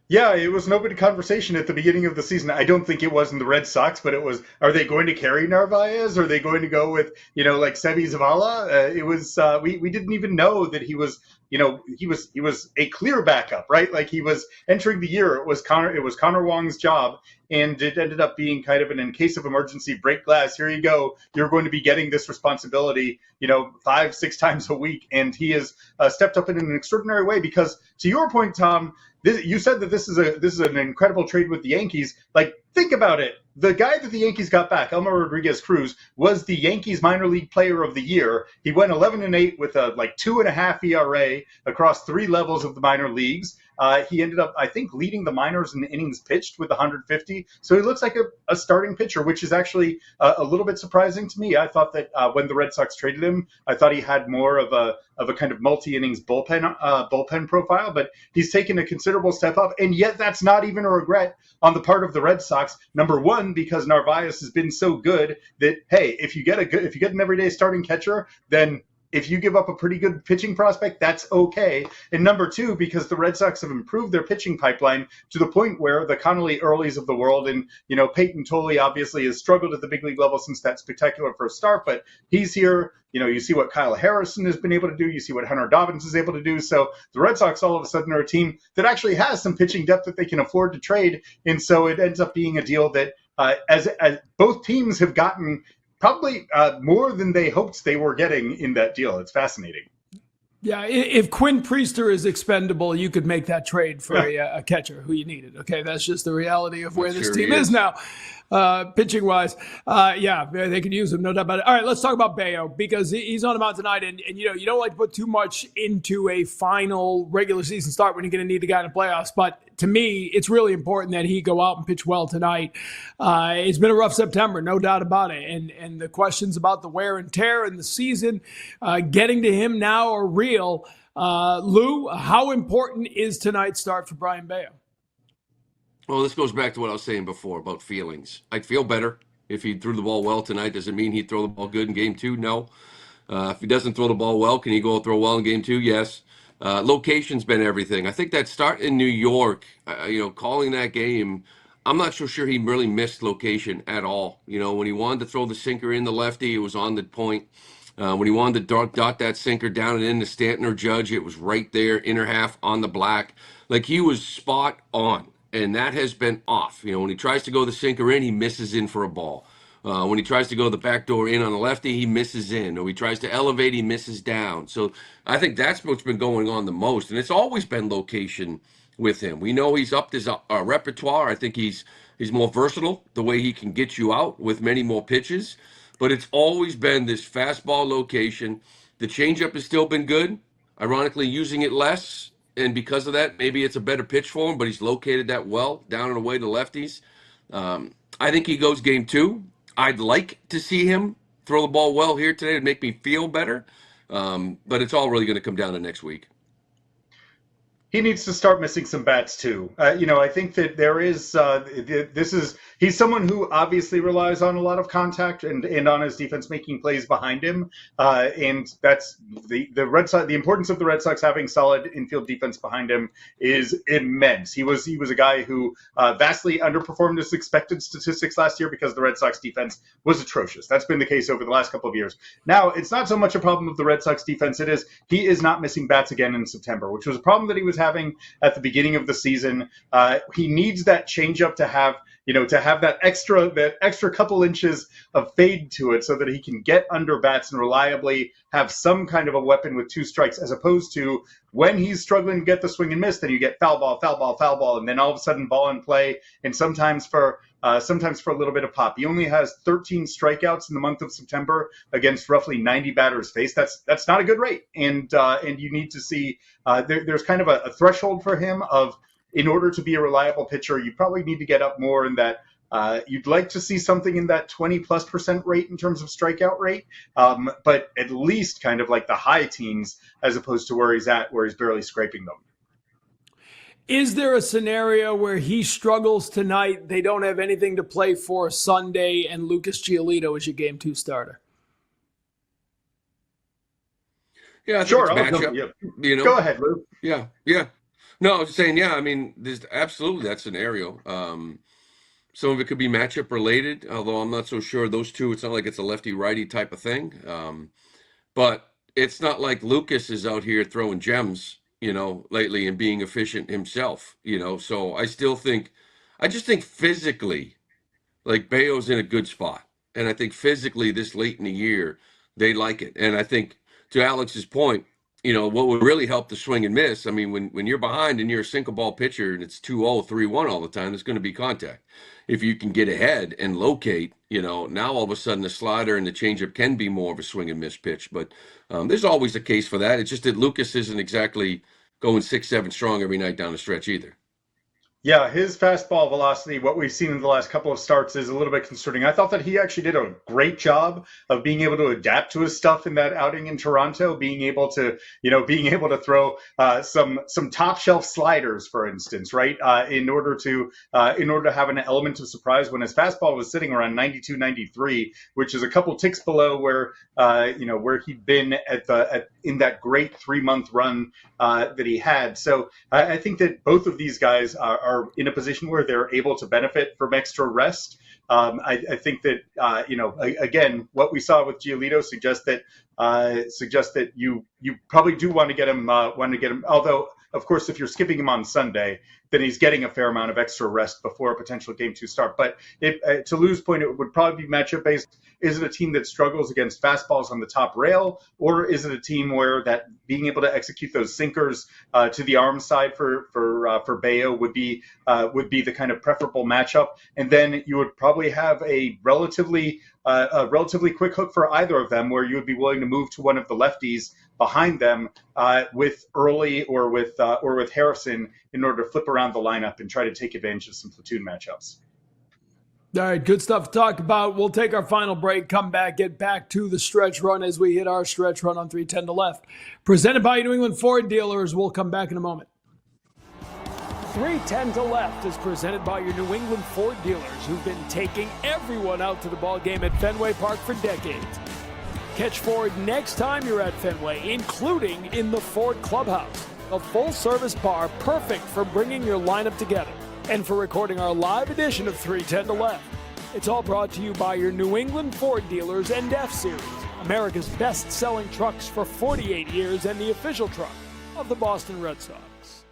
Yeah, it was an open conversation at the beginning of the season. I don't think it was in the Red Sox, but it was, are they going to carry Narvaez? Are they going to go with, like Sevi Zavala? It was, we didn't even know that he was, he was a clear backup, right? Like, he was entering the year. It was Connor Wong's job. And it ended up being kind of in case of emergency, break glass, here you go. You're going to be getting this responsibility, 5-6 times a week. And he has stepped up in an extraordinary way because, to your point, Tom, you said that this is an incredible trade with the Yankees. Like, think about it. the guy that the Yankees got back, Elmer Rodriguez Cruz, was the Yankees minor league player of the year. He went 11-8 with a 2.5 ERA across 3 levels of the minor leagues. He ended up, I think, leading the minors in innings pitched with 150. So he looks like a starting pitcher, which is actually a little bit surprising to me. I thought that when the Red Sox traded him, I thought he had more of a kind of multi-innings bullpen profile, but he's taken a considerable step up, and yet that's not even a regret on the part of the Red Sox. Number one, because Narvaez has been so good that, hey, if you get an everyday starting catcher, then if you give up a pretty good pitching prospect, that's okay. And number two, because the Red Sox have improved their pitching pipeline to the point where the Connolly Earlys of the world, and, Peyton Tolley obviously has struggled at the big league level since that spectacular first start, but he's here. You see what Kyle Harrison has been able to do. You see what Hunter Dobbins is able to do. So the Red Sox all of a sudden are a team that actually has some pitching depth that they can afford to trade. And so it ends up being a deal that as both teams have gotten probably more than they hoped they were getting in that deal. It's fascinating. Yeah, if Quinn Priester is expendable, you could make that trade for a catcher who you needed. Okay, that's just the reality of where this team is now, pitching wise. Yeah, they could use him, no doubt about it. All right, let's talk about Bello, because he's on the mound tonight, and you don't like to put too much into a final regular season start when you're going to need the guy in the playoffs. But to me, it's really important that he go out and pitch well tonight. It's been a rough September, no doubt about it, and the questions about the wear and tear in the season getting to him now are real. Lou, how important is tonight's start for Brayan Bello? Well, this goes back to what I was saying before about feelings. I'd feel better if he threw the ball well tonight. Does it mean he'd throw the ball good in game 2? No. If he doesn't throw the ball well, can he go throw well in game 2? Yes. Location's been everything. I think that start in New York, calling that game, I'm not so sure he really missed location at all. When he wanted to throw the sinker in the lefty, it was on the point. When he wanted to dot that sinker down and into Stanton or Judge, it was right there, inner half on the black. Like, he was spot on, and that has been off. When he tries to go the sinker in, he misses in for a ball. When he tries to go the back door in on the lefty, he misses in. Or he tries to elevate, he misses down. So I think that's what's been going on the most. And it's always been location with him. We know he's upped his repertoire. I think he's more versatile, the way he can get you out with many more pitches. But it's always been this fastball location. The changeup has still been good. Ironically, using it less. And because of that, maybe it's a better pitch for him, but he's located that well down and away to lefties. I think he goes game 2. I'd like to see him throw the ball well here today to make me feel better. But it's all really going to come down to next week. He needs to start missing some bats too. I think that there is he's someone who obviously relies on a lot of contact and on his defense making plays behind him. And that's the Red Sox. The importance of the Red Sox having solid infield defense behind him is immense. He was a guy who vastly underperformed his expected statistics last year because the Red Sox defense was atrocious. That's been the case over the last couple of years. Now it's not so much a problem of the Red Sox defense. He is not missing bats again in September, which was a problem that he was having at the beginning of the season. He needs that changeup to have that extra couple inches of fade to it so that he can get under bats and reliably have some kind of a weapon with 2 strikes, as opposed to when he's struggling to get the swing and miss, then you get foul ball, and then all of a sudden ball in play, and sometimes for a little bit of pop. He only has 13 strikeouts in the month of September against roughly 90 batters faced. That's not a good rate, and you need to see there's kind of a threshold for him of, in order to be a reliable pitcher, you probably need to get up more in that. You'd like to see something in that 20+% rate in terms of strikeout rate, but at least kind of like the high teens, as opposed to where he's barely scraping them. Is there a scenario where he struggles tonight, they don't have anything to play for Sunday, and Lucas Giolito is your game 2 starter? Yeah, I think sure. it's matchup, Go ahead, Lou. Yeah. No, I was just saying, yeah, I mean, there's absolutely that scenario. Some of it could be matchup related, although I'm not so sure those two, it's not like it's a lefty-righty type of thing. But it's not like Lucas is out here throwing gems, lately and being efficient himself, So I just think physically, like, Bello's in a good spot. And I think physically this late in the year, they like it. And I think, to Alex's point, what would really help the swing and miss, I mean, when you're behind and you're a single ball pitcher and it's 2-0, 3-1 all the time, there's going to be contact. If you can get ahead and locate, now all of a sudden the slider and the changeup can be more of a swing and miss pitch. But there's always a case for that. It's just that Lucas isn't exactly going 6-7 strong every night down the stretch either. Yeah, his fastball velocity, what we've seen in the last couple of starts, is a little bit concerning. I thought that he actually did a great job of being able to adapt to his stuff in that outing in Toronto, being able to throw some top shelf sliders, for instance, right, in order to have an element of surprise when his fastball was sitting around 92, 93, which is a couple ticks below where he'd been in that great 3-month run that he had. So I think that both of these guys are in a position where they're able to benefit from extra rest. I think that again, what we saw with Giolito suggests that you probably do want to get him. Although, of course, if you're skipping him on Sunday, then he's getting a fair amount of extra rest before a potential game 2 start. But to Lou's point, it would probably be matchup based. Is it a team that struggles against fastballs on the top rail, or is it a team where that being able to execute those sinkers to the arm side for Bello would be the kind of preferable matchup? And then you would probably have a relatively quick hook for either of them, where you would be willing to move to one of the lefties behind them with Early or with Harrison in order to flip around the lineup and try to take advantage of some platoon matchups. All right, good stuff to talk about. We'll take our final break, come back, get back to the stretch run as we hit our stretch run on 310 to left. Presented by New England Ford Dealers. We'll come back in a moment. 310 to left is presented by your New England Ford Dealers, who've been taking everyone out to the ball game at Fenway Park for decades. Catch Ford next time you're at Fenway, including in the Ford Clubhouse, a full-service bar perfect for bringing your lineup together and for recording our live edition of 310 to Left. It's all brought to you by your New England Ford Dealers and F-Series, America's best-selling trucks for 48 years and the official truck of the Boston Red Sox.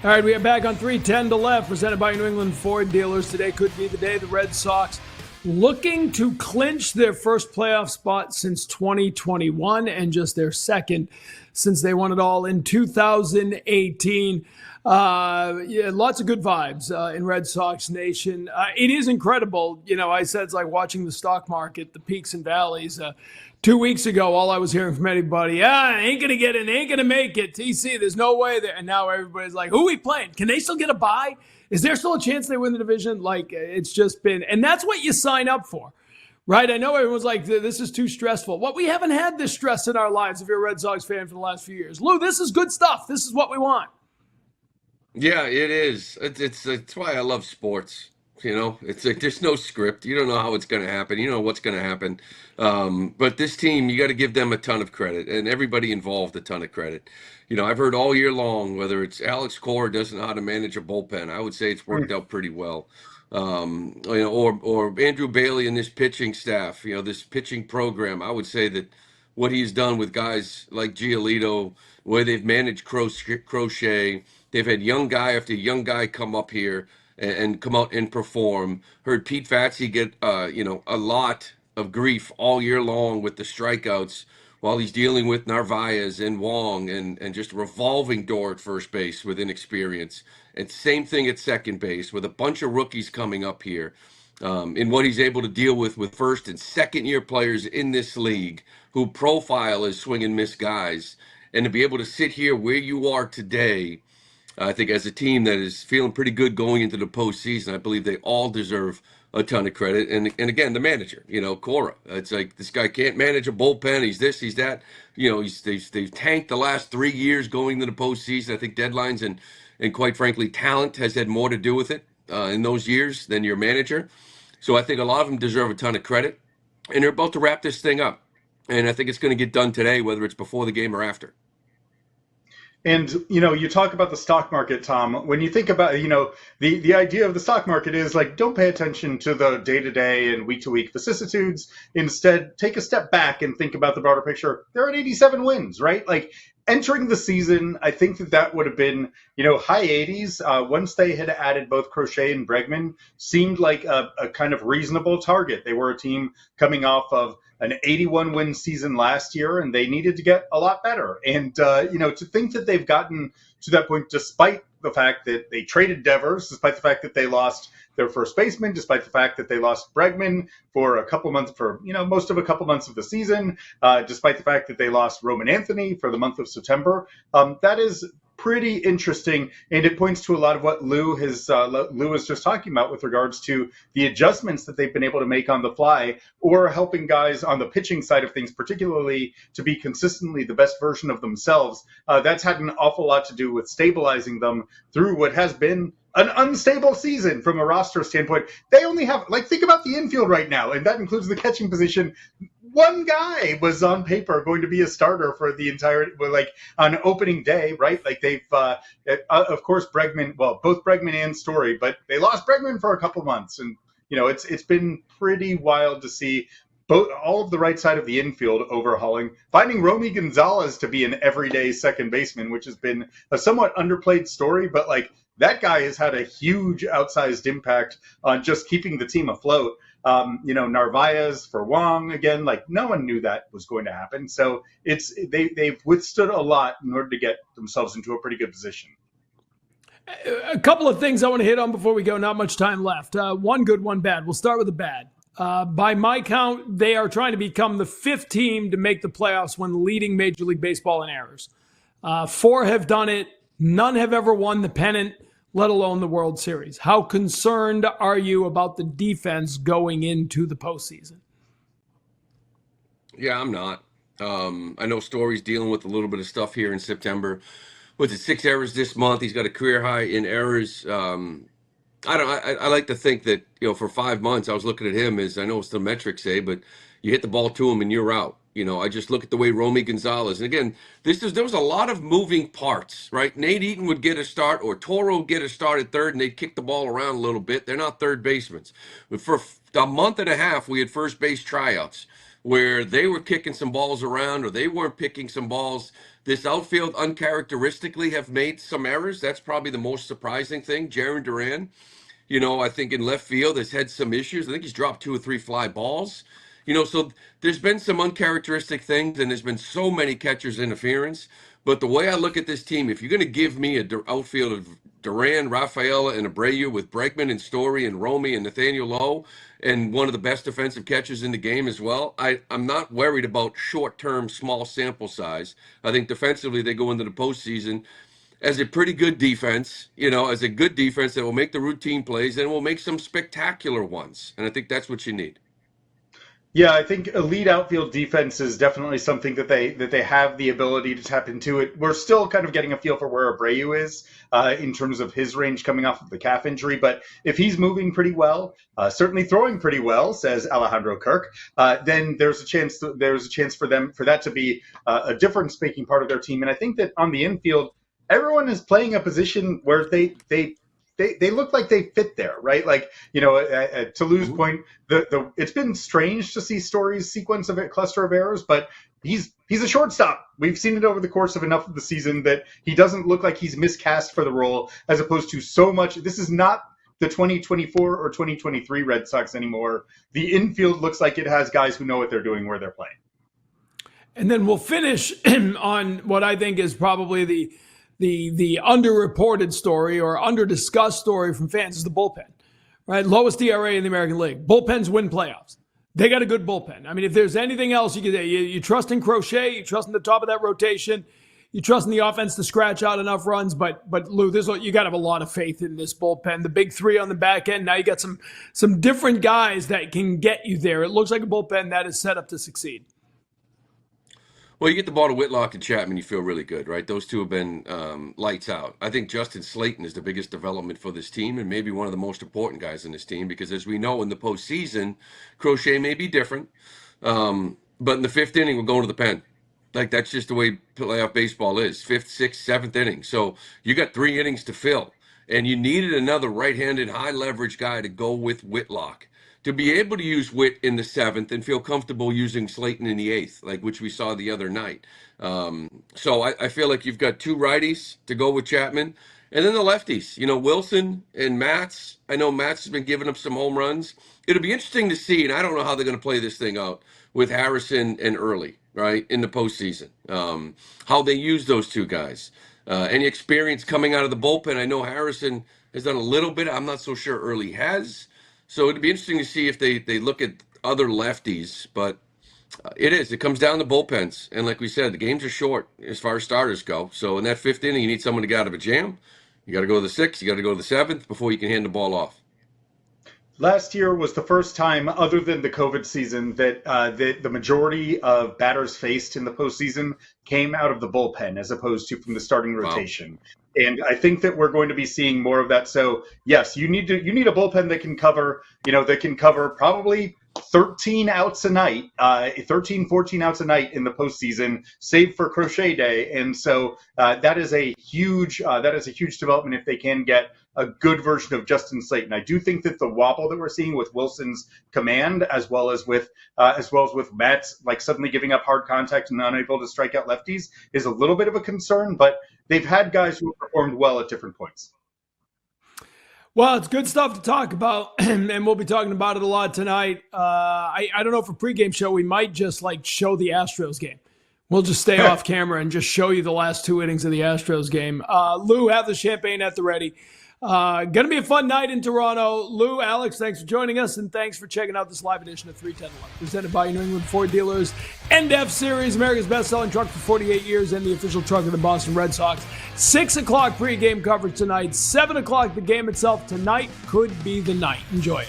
All right, we are back on 310 to Left, presented by New England Ford Dealers. Today could be the day the Red Sox looking to clinch their first playoff spot since 2021 and just their second since they won it all in 2018. Lots of good vibes in Red Sox Nation. It is incredible. I said it's like watching the stock market, the peaks and valleys. 2 weeks ago, all I was hearing from anybody, ain't going to get in, ain't going to make it. TC, there's no way there. And now everybody's like, who are we playing? Can they still get a bye? Is there still a chance they win the division? Like, it's just been, and that's what you sign up for, right? I know everyone's like, this is too stressful. Well, we haven't had this stress in our lives if you're a Red Sox fan for the last few years. Lou, this is good stuff. This is what we want. Yeah, it is. It's why I love sports. It's like there's no script. You don't know how it's going to happen. You know what's going to happen. But this team, you got to give them a ton of credit, and everybody involved a ton of credit. I've heard all year long, whether it's Alex Cora doesn't know how to manage a bullpen, I would say it's worked out pretty well. Or Andrew Bailey and this pitching staff, this pitching program. I would say that what he's done with guys like Giolito, where they've managed Crochet, they've had young guy after young guy come up here and come out and perform. Heard Pete Fatsy get a lot of grief all year long with the strikeouts while he's dealing with Narvaez and Wong and just a revolving door at first base with inexperience. And same thing at second base with a bunch of rookies coming up here. In what he's able to deal with first and second year players in this league who profile as swing and miss guys. And to be able to sit here where you are today, I think as a team that is feeling pretty good going into the postseason, I believe they all deserve a ton of credit. And again, the manager, Cora. It's like this guy can't manage a bullpen. He's this, he's that. They've tanked the last 3 years going into the postseason. I think deadlines and quite frankly, talent has had more to do with it in those years than your manager. So I think a lot of them deserve a ton of credit. And they're about to wrap this thing up. And I think it's going to get done today, whether it's before the game or after. And, you talk about the stock market, Tom. When you think about, the idea of the stock market is like, don't pay attention to the day-to-day and week-to-week vicissitudes. Instead, take a step back and think about the broader picture. They're at 87 wins, right? Like, entering the season, I think that would have been, high 80s. Once they had added both Crochet and Bregman, seemed like a kind of reasonable target. They were a team coming off of an 81 win season last year, and they needed to get a lot better. And to think that they've gotten to that point, despite the fact that they traded Devers, despite the fact that they lost their first baseman, despite the fact that they lost Bregman for most of a couple months of the season, despite the fact that they lost Roman Anthony for the month of September. That is pretty interesting, and it points to a lot of what Lou was just talking about with regards to the adjustments that they've been able to make on the fly, or helping guys on the pitching side of things, particularly to be consistently the best version of themselves. That's had an awful lot to do with stabilizing them through what has been an unstable season from a roster standpoint. They only have, think about the infield right now, and that includes the catching position. One guy was on paper going to be a starter for the entire, on opening day, right? They've, of course, Bregman, both Bregman and Story, but they lost Bregman for a couple months. And, it's been pretty wild to see all of the right side of the infield overhauling, finding Romy Gonzalez to be an everyday second baseman, which has been a somewhat underplayed story, but that guy has had a huge outsized impact on just keeping the team afloat. Narvaez for Wong again, no one knew that was going to happen. So they've withstood a lot in order to get themselves into a pretty good position. A couple of things I want to hit on before we go. Not much time left. One good, one bad. We'll start with the bad. By my count, they are trying to become the 5th team to make the playoffs when leading Major League Baseball in errors. 4 have done it. None have ever won the pennant, let alone the World Series. How concerned are you about the defense going into the postseason? Yeah, I'm not. I know Story's dealing with a little bit of stuff here in September. Was it 6 errors this month? He's got a career high in errors. I like to think that, for 5 months, I was looking at him as, I know it's the metrics say, but you hit the ball to him and you're out. I just look at the way Romy Gonzalez, and again, there was a lot of moving parts, right? Nate Eaton would get a start, or Toro would get a start at third, and they'd kick the ball around a little bit. They're not third basemen. But for a month and a half, we had first base tryouts where they were kicking some balls around, or they weren't picking some balls. This outfield uncharacteristically have made some errors. That's probably the most surprising thing. Jarren Duran, I think in left field has had some issues. I think he's dropped 2 or 3 fly balls. So there's been some uncharacteristic things, and there's been so many catchers' interference. But the way I look at this team, if you're going to give me an outfield of Duran, Rafaela, and Abreu with Bregman and Story and Romy and Nathaniel Lowe, and one of the best defensive catchers in the game as well, I'm not worried about short-term, small sample size. I think defensively they go into the postseason as a pretty good defense, as a good defense that will make the routine plays and will make some spectacular ones. And I think that's what you need. Yeah, I think elite outfield defense is definitely something that they have the ability to tap into. It. We're still kind of getting a feel for where Abreu is in terms of his range coming off of the calf injury. But if he's moving pretty well, certainly throwing pretty well, says Alejandro Kirk, then there's a chance for that to be a difference-making part of their team. And I think that on the infield, everyone is playing a position where they look like they fit there, right? To Lou's point, it's been strange to see Story's sequence of a cluster of errors, but he's a shortstop. We've seen it over the course of enough of the season that he doesn't look like he's miscast for the role, as opposed to so much. This is not the 2024 or 2023 Red Sox anymore. The infield looks like it has guys who know what they're doing where they're playing. And then we'll finish on what I think is probably the underreported story or under-discussed story from fans is the bullpen, right? Lowest ERA in the American League. Bullpens win playoffs. They got a good bullpen. I mean, if there's anything else you can say, you trust in Crochet, you trust in the top of that rotation, you trust in the offense to scratch out enough runs. But Lou, you got to have a lot of faith in this bullpen. The big 3 on the back end. Now you got some different guys that can get you there. It looks like a bullpen that is set up to succeed. Well, you get the ball to Whitlock and Chapman, you feel really good, right? Those two have been lights out. I think Justin Slayton is the biggest development for this team and maybe one of the most important guys in this team because, as we know, in the postseason, Crochet may be different. But in the 5th inning, we're going to the pen. That's just the way playoff baseball is. 5th, 6th, 7th inning. So you got 3 innings to fill. And you needed another right-handed, high-leverage guy to go with Whitlock. To be able to use Witt in the 7th and feel comfortable using Slayton in the 8th, which we saw the other night. So I feel like you've got 2 righties to go with Chapman, And then the lefties, Wilson and Matz. I know Matz has been giving up some home runs. It'll be interesting to see, and I don't know how they're going to play this thing out with Harrison and Early, right, in the postseason. How they use those two guys. Any experience coming out of the bullpen? I know Harrison has done a little bit. I'm not so sure Early has. So it'd be interesting to see if they look at other lefties. But it comes down to bullpens. And like we said, the games are short as far as starters go. So in that fifth inning, you need someone to get out of a jam. You got to go to the sixth. You got to go to the seventh before you can hand the ball off. Last year was the first time, other than the COVID season, that the majority of batters faced in the postseason came out of the bullpen as opposed to from the starting rotation. Wow. And I think that we're going to be seeing more of that. So yes, you need a bullpen that can cover probably 13 outs a night, 13, 14 outs a night in the postseason, save for Crochet Day. And so that is a huge development if they can get a good version of Justin Slayton. I do think that the wobble that we're seeing with Wilson's command, as well as with Matt's like suddenly giving up hard contact and unable to strike out lefties, is a little bit of a concern. But they've had guys who have performed well at different points. Well, it's good stuff to talk about, and we'll be talking about it a lot tonight. I don't know, for pregame show, we might just show the Astros game. We'll just stay off camera and just show you the last 2 innings of the Astros game. Lou, have the champagne at the ready. Going to be a fun night in Toronto. Lou, Alex, thanks for joining us, and thanks for checking out this live edition of 310 Live, presented by New England Ford Dealers. NDEF Series, America's best-selling truck for 48 years, and the official truck of the Boston Red Sox. 6 o'clock pregame coverage tonight. 7 o'clock the game itself. Tonight could be the night. Enjoy it.